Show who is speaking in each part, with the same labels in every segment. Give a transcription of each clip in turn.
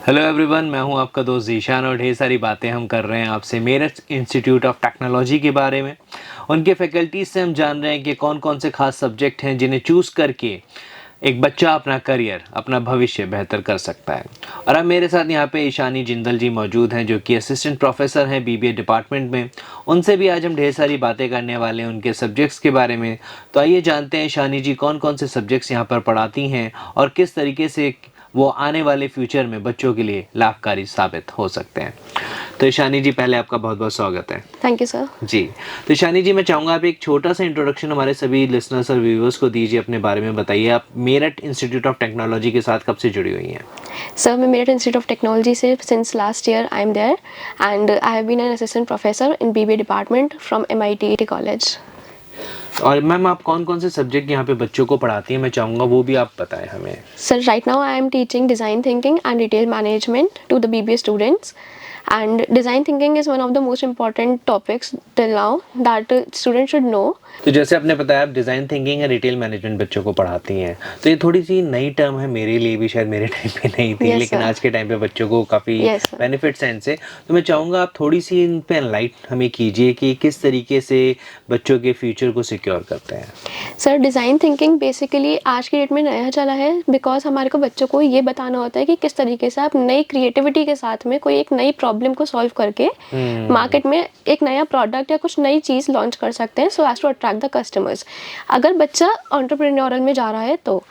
Speaker 1: Hello everyone, मैं हूं आपका दोस्त ज़ीशान और ढेर सारी बातें हम कर रहे हैं आपसे मेरठ इंस्टीट्यूट ऑफ टेक्नोलॉजी के बारे में। उनके फैकल्टीज से हम जान रहे हैं कि कौन कौन से खास सब्जेक्ट हैं जिन्हें चूज़ करके एक बच्चा अपना करियर, अपना भविष्य बेहतर कर सकता है। और अब मेरे साथ यहाँ पे ईशानी जिंदल जी मौजूद हैं जो कि असिस्टेंट प्रोफेसर हैं बीबीए डिपार्टमेंट में। उनसे भी आज हम ढेर सारी बातें करने वाले हैं उनके सब्जेक्ट्स के बारे में। तो आइए जानते हैं ईशानी जी कौन कौन से सब्जेक्ट्स यहाँ पर पढ़ाती हैं और किस तरीके से वो आने वाले फ्यूचर में बच्चों के लिए लाभकारी साबित हो सकते हैं। तो ईशानी जी, पहले आपका बहुत बहुत स्वागत है।
Speaker 2: Thank you sir.
Speaker 1: जी, तो ईशानी जी, मैं चाहूँगा आप एक छोटा सा इंट्रोडक्शन हमारे सभी लिसनर्स और व्यूअर्स को दीजिए, अपने बारे में बताइए। आप मेरठ इंस्टीट्यूट ऑफ टेक्नोलॉजी के साथ कब से जुड़ी हुई हैं?
Speaker 2: सर, मैं मेरठ इंस्टीट्यूट ऑफ टेक्नोलॉजी से since last year I am there and I have been an assistant professor in BBA department from MIT college.
Speaker 1: और मैम, आप कौन कौन से सब्जेक्ट यहाँ पे बच्चों को पढ़ाती हैं, मैं चाहूँगा वो भी आप बताएं हमें।
Speaker 2: Sir, right now I am teaching design thinking and retail management to the BBA students and design thinking is one of the most important topics till now that students should know.
Speaker 1: तो जैसे आपने बताया आप design thinking या retail management बच्चों को पढ़ाती हैं, तो ये थोड़ी सी नई टर्म है, मेरे लिए भी शायद मेरे टाइम पे नहीं थी।
Speaker 2: Yes,
Speaker 1: लेकिन
Speaker 2: sir.
Speaker 1: आज के टाइम पे बच्चों को काफ़ी
Speaker 2: Yes, sir.
Speaker 1: बेनिफिट्स हैं इनसे। तो मैं चाहूँगा आप थोड़ी सी इन पे एनलाइट हमें कीजिए कि किस तरीके से बच्चों के फ्यूचर को सिक्योर करते हैं।
Speaker 2: सर, डिज़ाइन थिंकिंग बेसिकली आज की डेट में नया चला है बिकॉज हमारे को बच्चों को ये बताना होता है कि किस तरीके से आप नई क्रिएटिविटी के साथ में कोई एक नई प्रॉब्लम को सॉल्व करके मार्केट में एक नया प्रोडक्ट या कुछ नई चीज़ लॉन्च कर सकते हैं so as to attract the customers. अगर बच्चा एंटरप्रेन्योरल में जा रहा है तो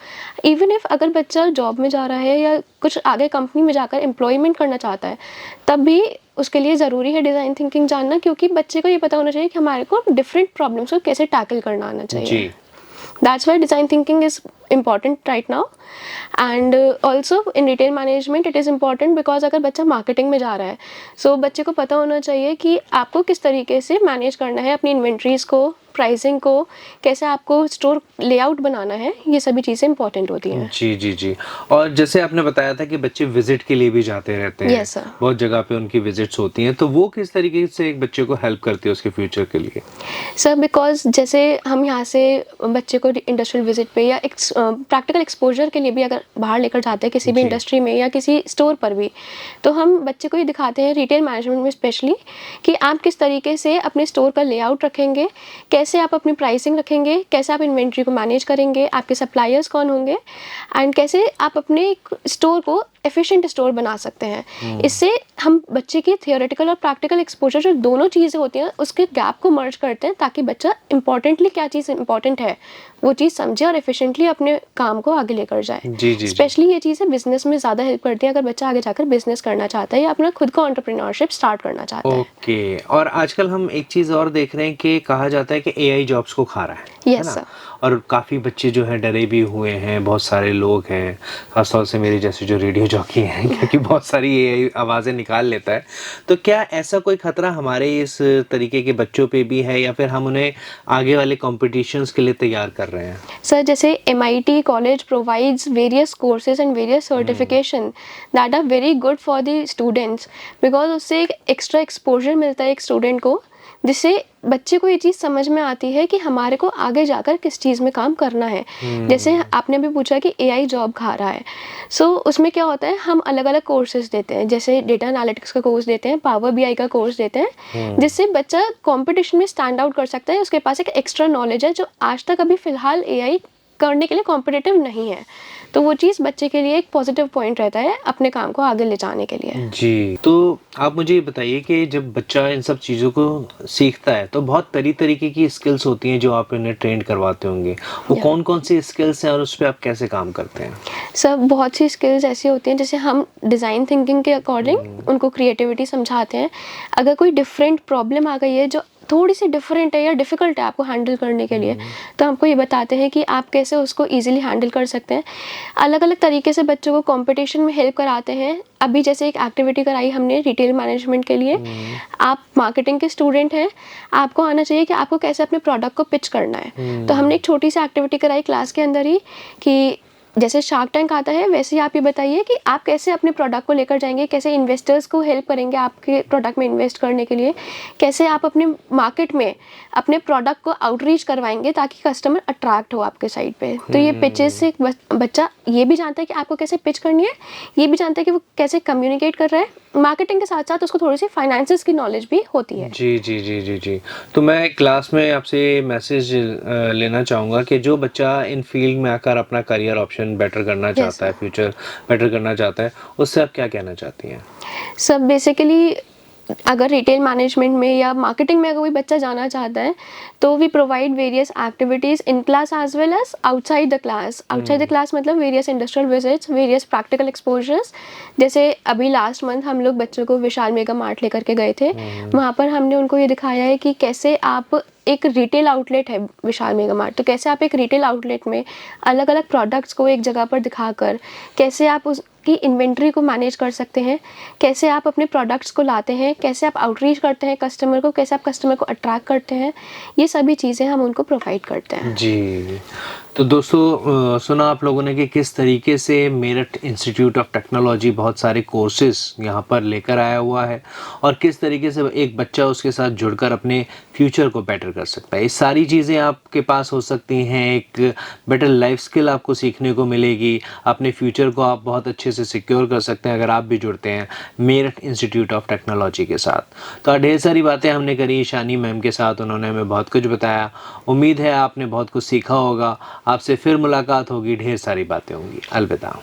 Speaker 2: इवन इफ अगर बच्चा जॉब में जा रहा है या कुछ आगे कंपनी में जाकर एम्प्लॉयमेंट करना चाहता है तब भी उसके लिए ज़रूरी है डिज़ाइन थिंकिंग जानना, क्योंकि बच्चे को ये पता होना चाहिए कि हमारे को डिफरेंट प्रॉब्लम्स को कैसे टैकल करना आना चाहिए।
Speaker 1: जी।
Speaker 2: That's why design thinking is important right now and also in retail management it is important because अगर बच्चा मार्केटिंग में जा रहा है so बच्चे को पता होना चाहिए कि आपको किस तरीके से मैनेज करना है अपनी इन्वेंट्रीज को, प्राइसिंग को, कैसे आपको स्टोर लेआउट बनाना है, ये सभी चीज़ें इंपॉर्टेंट होती हैं।
Speaker 1: जी जी जी। और जैसे आपने बताया था कि बच्चे विजिट के लिए भी जाते रहते हैं।
Speaker 2: Yes, sir.
Speaker 1: बहुत जगह पे उनकी विजिट्स होती हैं, तो वो किस तरीके से एक बच्चे को हेल्प करती है उसके फ्यूचर के लिए?
Speaker 2: सर, बिकॉज जैसे हम यहाँ से बच्चे को इंडस्ट्रियल विजिट पे या प्रैक्टिकल एक्सपोजर के लिए भी अगर बाहर लेकर जाते हैं किसी भी
Speaker 1: जी।
Speaker 2: इंडस्ट्री में या किसी स्टोर पर भी, तो हम बच्चे को ये दिखाते हैं रिटेल मैनेजमेंट में स्पेशली कि आप किस तरीके से अपने स्टोर का लेआउट रखेंगे, कैसे आप अपनी प्राइसिंग रखेंगे, कैसे आप इन्वेंट्री को मैनेज करेंगे, आपके सप्लायर्स कौन होंगे एंड कैसे आप अपने स्टोर को एफिशिएंट स्टोर बना सकते हैं। इससे हम बच्चे की थियोरेटिकल और प्रैक्टिकल एक्सपोजर जो दोनों चीज़ें होती हैं उसके गैप को मर्ज करते हैं ताकि बच्चा इंपॉर्टेंटली क्या चीज़ इंपॉर्टेंट है वो चीज़ समझे और एफिशिएंटली अपने काम को आगे लेकर जाए।
Speaker 1: जी जी।
Speaker 2: स्पेशली ये चीज़ें बिजनेस में ज़्यादा हेल्प करती हैं अगर बच्चा आगे जाकर बिजनेस करना चाहता है या अपना खुद का एंटरप्रेन्योरशिप स्टार्ट करना चाहता है।
Speaker 1: ओके। और आजकल हम एक चीज़ और देख रहे हैं कि कहा जाता है कि एआई जॉब्स को खा रहा है
Speaker 2: Yes,
Speaker 1: ना?
Speaker 2: sir.
Speaker 1: और काफ़ी बच्चे जो हैं डरे भी हुए हैं, बहुत सारे लोग हैं, खासतौर से मेरे जैसे जो रेडियो जॉकी हैं क्योंकि बहुत सारी एआई आवाज़ें निकाल लेता है। तो क्या ऐसा कोई खतरा हमारे इस तरीके के बच्चों पे भी है या फिर हम उन्हें आगे वाले कॉम्पिटिशन्स के लिए तैयार कर रहे हैं?
Speaker 2: सर, जैसे MIT college provides various courses and various certification that are very good for the students because उससे एक एक्स्ट्रा एक्सपोजर मिलता है एक स्टूडेंट को, जिससे बच्चे को ये चीज़ समझ में आती है कि हमारे को आगे जाकर किस चीज़ में काम करना है। जैसे आपने भी पूछा कि AI जॉब खा रहा है, सो उसमें क्या होता है हम अलग अलग कोर्सेज देते हैं, जैसे डेटा एनालिटिक्स का कोर्स देते हैं, पावर BI का कोर्स देते हैं, जिससे बच्चा कंपटीशन में स्टैंड आउट कर सकता है। उसके पास एक एक्स्ट्रा नॉलेज है जो आज तक अभी फ़िलहाल AI करने के लिए कॉम्पिटिटिव नहीं है, तो वो चीज़ बच्चे के लिए एक पॉजिटिव पॉइंट रहता है अपने काम को आगे ले जाने के लिए।
Speaker 1: जी। तो आप मुझे ये बताइए कि जब बच्चा इन सब चीज़ों को सीखता है तो बहुत तरीके की स्किल्स होती हैं जो आप इन्हें ट्रेन करवाते होंगे, वो कौन कौन सी स्किल्स हैं और उस पर आप कैसे काम करते हैं?
Speaker 2: सर, बहुत सी स्किल्स ऐसी होती हैं जैसे हम डिज़ाइन थिंकिंग के अकॉर्डिंग उनको क्रिएटिविटी समझाते हैं। अगर कोई डिफरेंट प्रॉब्लम आ गई है जो थोड़ी सी डिफरेंट है या डिफ़िकल्ट है आपको हैंडल करने के लिए, तो हमको ये बताते हैं कि आप कैसे उसको ईजिली हैंडल कर सकते हैं। अलग अलग तरीके से बच्चों को कंपटीशन में हेल्प कराते हैं। अभी जैसे एक एक्टिविटी कराई हमने रिटेल मैनेजमेंट के लिए, आप मार्केटिंग के स्टूडेंट हैं, आपको आना चाहिए कि आपको कैसे अपने प्रोडक्ट को पिच करना है। तो हमने एक छोटी सी एक्टिविटी कराई क्लास के अंदर ही कि जैसे शार्क टैंक आता है वैसे ही आप ये बताइए कि आप कैसे अपने प्रोडक्ट को लेकर जाएंगे, कैसे इन्वेस्टर्स को हेल्प करेंगे आपके प्रोडक्ट में इन्वेस्ट करने के लिए, कैसे आप अपने मार्केट में अपने प्रोडक्ट को आउटरीच करवाएंगे ताकि कस्टमर अट्रैक्ट हो आपके साइड पे। तो ये पिचेस से बच्चा ये भी जानता है कि आपको कैसे पिच करनी है, ये भी जानता है कि वो कैसे कम्युनिकेट कर रहा है। मार्केटिंग के साथ-साथ उसको थोड़ी-सी फाइनेंसेस की नॉलेज भी होती है।
Speaker 1: जी, जी, जी, जी, जी। तो मैं क्लास में आपसे मैसेज लेना चाहूँगा कि जो बच्चा इन फ़ील्ड में आकर अपना करियर ऑप्शन बेटर करना
Speaker 2: यस
Speaker 1: चाहता है, फ्यूचर बेटर करना चाहता है, उससे आप क्या कहना चाहती हैं?
Speaker 2: सब बेसिकली अगर रिटेल मैनेजमेंट में या मार्केटिंग में अगर कोई बच्चा जाना चाहता है, तो we provide various activities in class as well as outside the class. Outside the class मतलब various industrial visits, various practical exposures. जैसे अभी लास्ट मंथ हम लोग बच्चों को विशाल मेगा मार्ट लेकर के गए थे। वहाँ पर हमने उनको ये दिखाया है कि कैसे आप एक रिटेल आउटलेट है विशाल मेगा मार्ट, तो कैसे आप एक रिटेल आउटलेट में अलग अलग प्रोडक्ट्स को एक जगह पर दिखाकर कैसे आप उसकी इन्वेंट्री को मैनेज कर सकते हैं, कैसे आप अपने प्रोडक्ट्स को लाते हैं, कैसे आप आउटरीच करते हैं कस्टमर को, कैसे आप कस्टमर को अट्रैक्ट करते हैं, ये सभी चीज़ें हम उनको प्रोवाइड करते हैं।
Speaker 1: जी। तो दोस्तों सुना आप लोगों ने कि किस तरीके से मेरठ इंस्टीट्यूट ऑफ टेक्नोलॉजी बहुत सारे कोर्सेज़ यहाँ पर लेकर आया हुआ है और किस तरीके से एक बच्चा उसके साथ जुड़कर अपने फ्यूचर को बेटर कर सकता है। ये सारी चीज़ें आपके पास हो सकती हैं, एक बेटर लाइफ स्किल आपको सीखने को मिलेगी, अपने फ्यूचर को आप बहुत अच्छे से सिक्योर कर सकते हैं अगर आप भी जुड़ते हैं मेरठ इंस्टीट्यूट ऑफ टेक्नोलॉजी के साथ। तो ढेर सारी बातें हमने करी ईशानी मैम के साथ, उन्होंने हमें बहुत कुछ बताया। उम्मीद है आपने बहुत कुछ सीखा होगा। आपसे फिर मुलाकात होगी, ढेर सारी बातें होंगी। अलविदा।